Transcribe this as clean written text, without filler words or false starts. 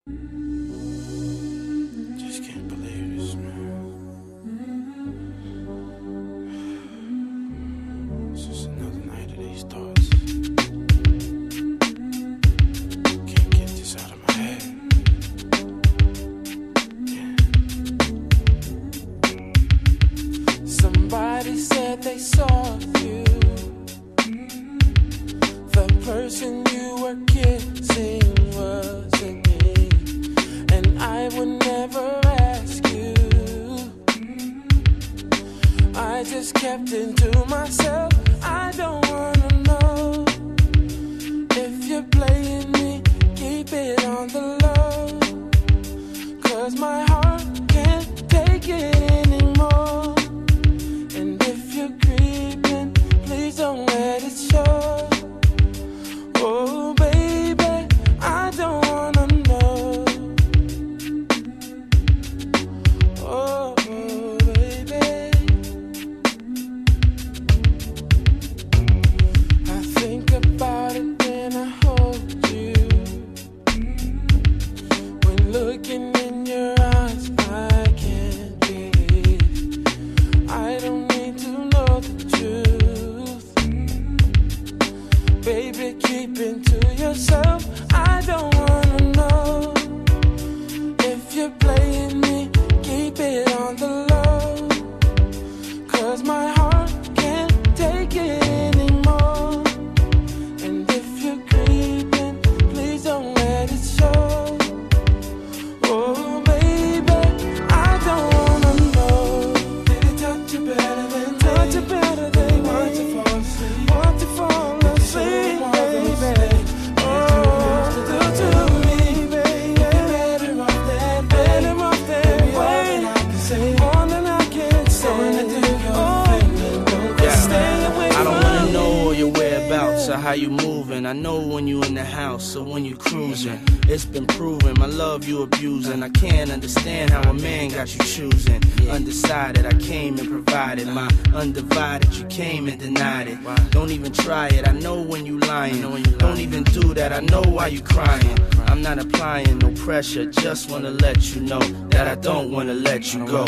Just can't believe this, man. It's just another night of these thoughts. Can't get this out of my head. Yeah. Somebody said they saw you. The person you were kissing wasn't me, and I would never ask you. I just kept it to myself. I don't wanna know if you're playing me. Keep it on the low, 'cause my heart can't take it anymore. And if you're creeping, please don't let it show. Oh baby, I don't wanna know. Oh baby, I think about it when I hold you. When looking in your eyes, I can't breathe. I don't need to know the truth. Baby, keep it to yourself. I don't wanna know if you're playing me. Keep it on the low, 'cause my heart can't take it anymore. And if you're creeping, please don't let it show. Oh baby, I don't wanna know. Did it touch you better than me? Touch you better than me? Want to fall asleep? Want to fall asleep, baby? Oh, do to me, baby. Better off that way. More than I can say. I don't wanna know all your whereabouts or how you moving. I know when you in the house or when you cruising. It's been proven my love you abusing. I can't understand how a man got you choosing. Undecided, I came and provided my undivided. You came and denied it. Don't even try it. I know when you lying. Don't even do that. I know why you crying. I'm not applying no pressure. Just wanna let you know that I don't wanna let you go.